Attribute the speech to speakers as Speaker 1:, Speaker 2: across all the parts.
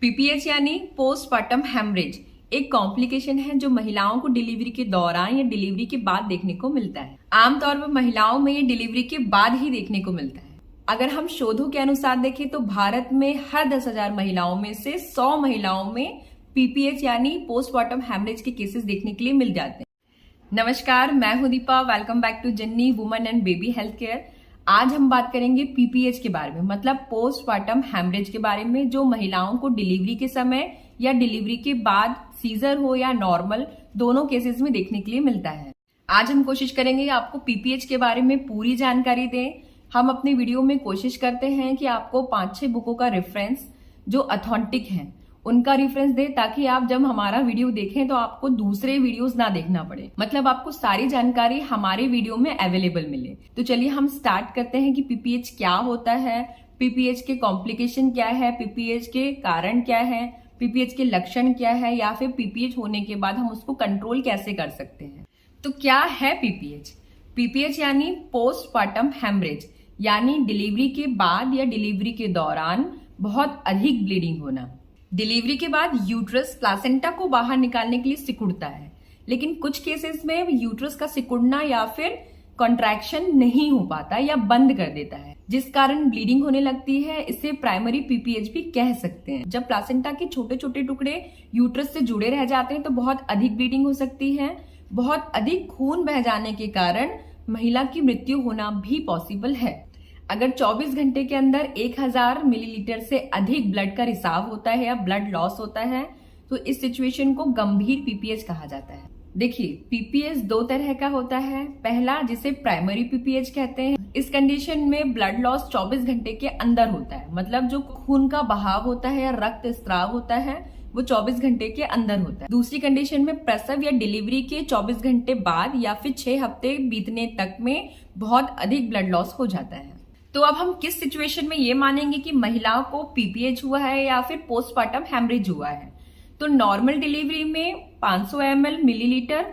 Speaker 1: PPH यानी postpartum haemorrhage एक complication है जो महिलाओं को डिलीवरी के दौरान या डिलीवरी के बाद देखने को मिलता है। आमतौर पर महिलाओं में ये डिलीवरी के बाद ही देखने को मिलता है। अगर हम शोधों के अनुसार देखें तो भारत में हर 10,000 महिलाओं में से 100 महिलाओं में पीपीएच यानी पोस्टपार्टम हेमरेज के केसेस देखने के लिए मिल जाते हैं। नमस्कार, मैं हूं दीपा। वेलकम बैक टू जन्नी women and baby health care. आज हम बात करेंगे पीपीएच के बारे में, मतलब पोस्टपार्टम हेमरेज के बारे में, जो महिलाओं को डिलीवरी के समय या डिलीवरी के बाद सीजर हो या नॉर्मल दोनों केसेस में देखने के लिए मिलता है। आज हम कोशिश करेंगे आपको पीपीएच के बारे में पूरी जानकारी दें। हम अपने वीडियो में कोशिश करते हैं कि आपको 5-6 बुकों का रेफरेंस जो अथेंटिक हैं उनका रेफरेंस दे, ताकि आप जब हमारा वीडियो देखें तो आपको दूसरे वीडियोस ना देखना पड़े, मतलब आपको सारी जानकारी हमारे वीडियो में अवेलेबल मिले। तो चलिए हम स्टार्ट करते हैं कि पीपीएच क्या होता है, पीपीएच के कॉम्प्लिकेशन क्या है, पीपीएच के कारण क्या है, पीपीएच के लक्षण क्या है, या फिर पीपीएच होने के बाद हम उसको कंट्रोल कैसे कर सकते हैं। तो क्या है पीपीएच? पीपीएच यानी पोस्टपार्टम हेमरेज, यानी डिलीवरी के बाद या डिलीवरी के दौरान बहुत अधिक ब्लीडिंग होना। डिलीवरी के बाद यूट्रस प्लासेंटा को बाहर निकालने के लिए सिकुड़ता है, लेकिन कुछ केसेस में यूट्रस का सिकुड़ना या फिर कॉन्ट्रैक्शन नहीं हो पाता या बंद कर देता है, जिस कारण ब्लीडिंग होने लगती है। इसे प्राइमरी पीपीएच भी कह सकते हैं। जब प्लासेंटा के छोटे छोटे टुकड़े यूट्रस से जुड़े रह जाते हैं तो बहुत अधिक ब्लीडिंग हो सकती है। बहुत अधिक खून बह जाने के कारण महिला की मृत्यु होना भी पॉसिबल है। अगर 24 घंटे के अंदर 1000 मिलीलीटर से अधिक ब्लड का रिसाव होता है या ब्लड लॉस होता है तो इस सिचुएशन को गंभीर पीपीएच कहा जाता है। देखिए, पीपीएच 2 तरह का होता है। पहला, जिसे प्राइमरी पीपीएच कहते हैं, इस कंडीशन में ब्लड लॉस 24 घंटे के अंदर होता है, मतलब जो खून का बहाव होता है या रक्त स्त्राव होता है वो 24 घंटे के अंदर होता है। दूसरी कंडीशन में प्रसव या डिलीवरी के 24 घंटे बाद या फिर 6 हफ्ते बीतने तक में बहुत अधिक ब्लड लॉस हो जाता है। तो अब हम किस सिचुएशन में ये मानेंगे कि महिलाओं को पीपीएच हुआ है या फिर पोस्टपार्टम हेमरेज हुआ है? तो नॉर्मल डिलीवरी में 500 ml मिलीलीटर,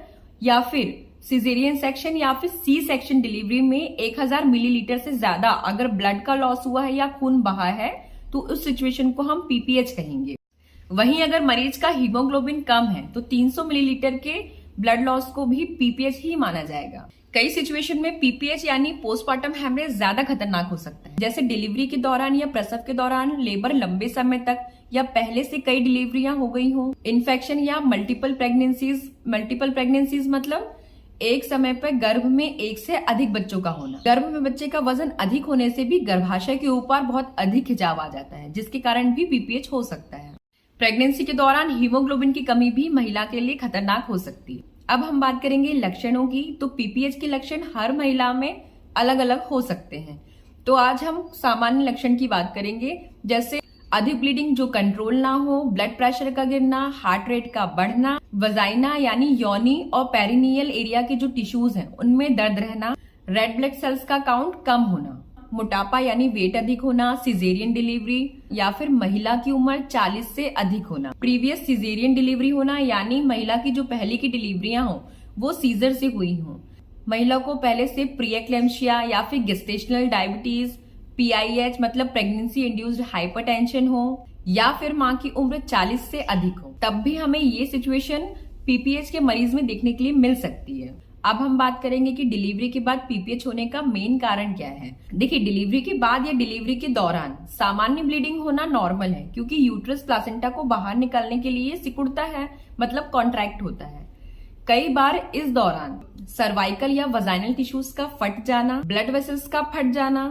Speaker 1: या फिर सिजेरियन सेक्शन या फिर सी सेक्शन डिलीवरी में 1000 मिलीलीटर से ज्यादा अगर ब्लड का लॉस हुआ है या खून बहा है तो उस सिचुएशन को हम पीपीएच कहेंगे। वहीं अगर मरीज का हीमोग्लोबिन कम है तो 300 मिलीलीटर के ब्लड लॉस को भी पीपीएच ही माना जाएगा। कई सिचुएशन में पीपीएच यानी पोस्टपार्टम हेमरेज ज्यादा खतरनाक हो सकता है, जैसे डिलीवरी के दौरान या प्रसव के दौरान लेबर लंबे समय तक या पहले से कई डिलीवरियां हो गई हो, इन्फेक्शन या मल्टीपल प्रेगनेंसीज मतलब एक समय पर गर्भ में एक से अधिक बच्चों का होना। गर्भ में बच्चे का वजन अधिक होने से भी गर्भाशय के ऊपर बहुत अधिक खिंचाव आ जाता है, जिसके कारण भी पीपीएच हो सकता है। प्रेगनेंसी के दौरान हीमोग्लोबिन की कमी भी महिला के लिए खतरनाक हो सकती है। अब हम बात करेंगे लक्षणों की। तो पीपीएच के लक्षण हर महिला में अलग अलग हो सकते हैं। तो आज हम सामान्य लक्षण की बात करेंगे, जैसे अधिक ब्लीडिंग जो कंट्रोल ना हो, ब्लड प्रेशर का गिरना, हार्ट रेट का बढ़ना, वजाइना यानी योनि और पेरिनियल एरिया के जो टिश्यूज हैं उनमें दर्द रहना, रेड ब्लड सेल्स का काउंट कम होना, मोटापा यानी वेट अधिक होना, सिजेरियन डिलीवरी या फिर महिला की उम्र 40 से अधिक होना, प्रीवियस सिजेरियन डिलीवरी होना यानी महिला की जो पहले की डिलीवरियां हो वो सीजर से हुई हो, महिला को पहले से प्रीएक्लेम्शिया या फिर गेस्टेशनल डायबिटीज, पीआईएच मतलब प्रेगनेंसी इंड्यूस्ड हाइपरटेंशन हो, या फिर माँ की उम्र 40 से अधिक हो, तब भी हमें ये सिचुएशन पीपीएच के मरीज में देखने के लिए मिल सकती है। अब हम बात करेंगे कि डिलीवरी के बाद पीपीएच होने का मेन कारण क्या है। देखिए, डिलीवरी के बाद या डिलीवरी के दौरान सामान्य ब्लीडिंग होना नॉर्मल है, क्योंकि यूट्रस प्लासेंटा को बाहर निकालने के लिए सिकुड़ता है, मतलब कॉन्ट्रैक्ट होता है। कई बार इस दौरान सर्वाइकल या वजाइनल टिश्यूज का फट जाना, ब्लड वेसल्स का फट जाना,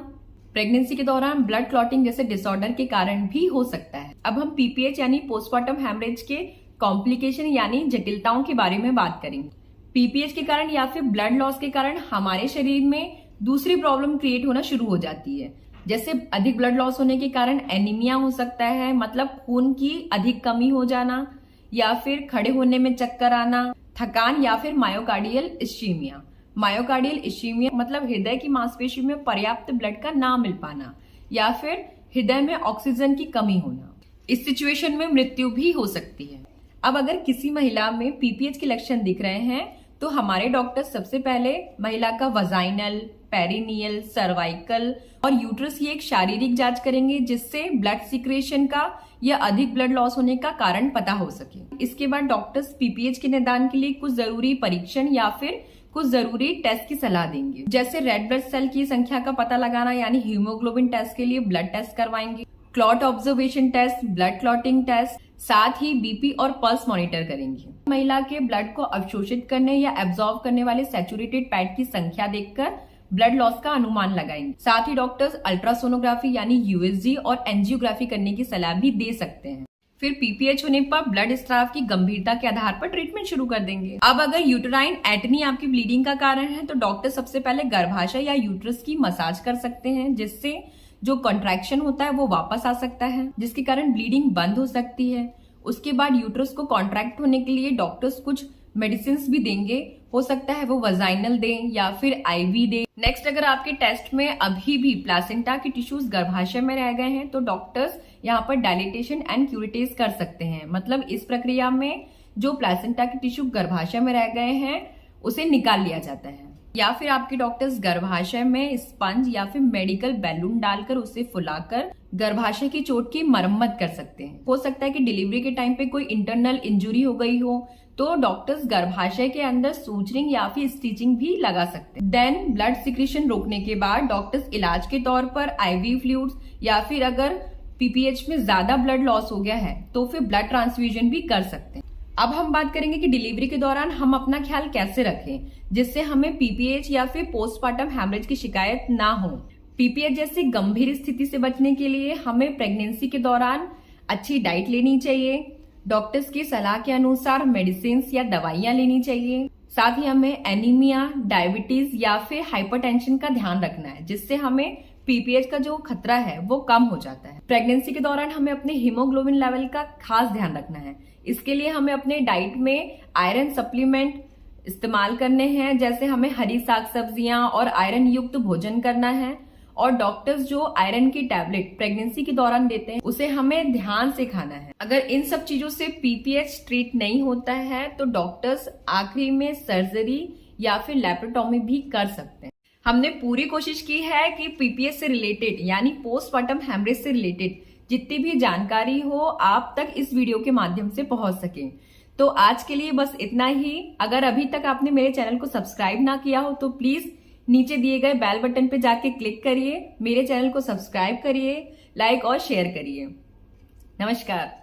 Speaker 1: प्रेगनेंसी के दौरान ब्लड क्लॉटिंग जैसे डिसऑर्डर के कारण भी हो सकता है। अब हम पीपीएच यानी पोस्टपार्टम हेमरेज के कॉम्प्लिकेशन यानी जटिलताओं के बारे में बात करेंगे। पीपीएच के कारण या फिर ब्लड लॉस के कारण हमारे शरीर में दूसरी प्रॉब्लम क्रिएट होना शुरू हो जाती है, जैसे अधिक ब्लड लॉस होने के कारण एनीमिया हो सकता है, मतलब खून की अधिक कमी हो जाना, या फिर खड़े होने में चक्कर आना, थकान, या फिर मायोकार्डियल इस्कीमिया। मायोकार्डियल इस्कीमिया मतलब हृदय की मांसपेशी में पर्याप्त ब्लड का ना मिल पाना, या फिर हृदय में ऑक्सीजन की कमी होना। इस सिचुएशन में मृत्यु भी हो सकती है। अब अगर किसी महिला में पीपीएच के लक्षण दिख रहे हैं तो हमारे डॉक्टर सबसे पहले महिला का वजाइनल, पेरिनियल, सर्वाइकल और यूट्रस की एक शारीरिक जांच करेंगे, जिससे ब्लड सिक्रेशन का या अधिक ब्लड लॉस होने का कारण पता हो सके। इसके बाद डॉक्टर्स पीपीएच के निदान के लिए कुछ जरूरी परीक्षण या फिर कुछ जरूरी टेस्ट की सलाह देंगे, जैसे रेड ब्लड सेल की संख्या का पता लगाना यानी हीमोग्लोबिन टेस्ट के लिए ब्लड टेस्ट करवाएंगे, clot observation test, blood clotting test, साथ ही बीपी और पल्स मॉनिटर करेंगे। महिला के ब्लड को अवशोषित करने या एब्जॉर्ब करने वाले सैचुरेटेड फैट की संख्या देखकर ब्लड लॉस का अनुमान लगाएंगे। साथ ही डॉक्टर्स अल्ट्रासोनोग्राफी यानी यूएसजी और एंजियोग्राफी करने की सलाह भी दे सकते हैं। फिर पीपीएच होने पर ब्लड स्राव की गंभीरता के आधार पर ट्रीटमेंट शुरू कर देंगे। अब अगर यूटेराइन एटनी आपकी ब्लीडिंग का कारण है तो डॉक्टर सबसे पहले गर्भाशय या यूट्रस की मसाज कर सकते हैं, जिससे जो कॉन्ट्रैक्शन होता है वो वापस आ सकता है, जिसके कारण ब्लीडिंग बंद हो सकती है। उसके बाद यूट्रस को कॉन्ट्रैक्ट होने के लिए डॉक्टर्स कुछ मेडिसिन भी देंगे, हो सकता है वो वजाइनल दें या फिर आईवी दें। नेक्स्ट, अगर आपके टेस्ट में अभी भी प्लासेंटा के टिश्यूज गर्भाशय में रह गए हैं तो डॉक्टर्स यहाँ पर डायलिटेशन एंड क्यूरेटेज कर सकते हैं। मतलब इस प्रक्रिया में जो प्लासेंटा के टिश्यू गर्भाशय में रह गए हैं उसे निकाल लिया जाता है। या फिर आपके डॉक्टर्स गर्भाशय में स्पंज या फिर मेडिकल बैलून डालकर उसे फुलाकर गर्भाशय की चोट की मरम्मत कर सकते हैं। हो सकता है कि डिलीवरी के टाइम पे कोई इंटरनल इंजुरी हो गई हो तो डॉक्टर्स गर्भाशय के अंदर सूचरिंग या फिर स्टिचिंग भी लगा सकते हैं। देन ब्लड सिक्रीशन रोकने के बाद डॉक्टर्स इलाज के तौर पर आईवी फ्लूइड्स या फिर अगर पीपीएच में ज्यादा ब्लड लॉस हो गया है तो फिर ब्लड ट्रांसफ्यूजन भी कर सकते हैं। अब हम बात करेंगे कि डिलीवरी के दौरान हम अपना ख्याल कैसे रखें जिससे हमें पीपीएच या फिर पोस्टमार्टम हैमरेज की शिकायत ना हो। पीपीएच जैसी गंभीर स्थिति से बचने के लिए हमें प्रेगनेंसी के दौरान अच्छी डाइट लेनी चाहिए, डॉक्टर्स की सलाह के अनुसार मेडिसिन या दवाइयां लेनी चाहिए। साथ ही हमें एनीमिया, डायबिटीज या फिर हाइपरटेंशन का ध्यान रखना है, जिससे हमें पीपीएच का जो खतरा है वो कम हो जाता है। प्रेगनेंसी के दौरान हमें अपने हीमोग्लोबिन लेवल का खास ध्यान रखना है। इसके लिए हमें अपने डाइट में आयरन सप्लीमेंट इस्तेमाल करने हैं, जैसे हमें हरी साग सब्जियां और आयरन युक्त भोजन करना है। और डॉक्टर्स जो आयरन की टैबलेट प्रेगनेंसी के दौरान देते हैं उसे हमें ध्यान से खाना है। अगर इन सब चीजों से पीपीएच ट्रीट नहीं होता है तो डॉक्टर्स आखिरी में सर्जरी या फिर लैप्रोटॉमी भी कर सकते हैं। हमने पूरी कोशिश की है कि पीपीएच से रिलेटेड यानी पोस्टमार्टम हैमरेज से रिलेटेड जितनी भी जानकारी हो आप तक इस वीडियो के माध्यम से पहुंच सके। तो आज के लिए बस इतना ही। अगर अभी तक आपने मेरे चैनल को सब्सक्राइब ना किया हो तो प्लीज नीचे दिए गए बेल बटन पे जाके क्लिक करिए, मेरे चैनल को सब्सक्राइब करिए, लाइक और शेयर करिए। नमस्कार।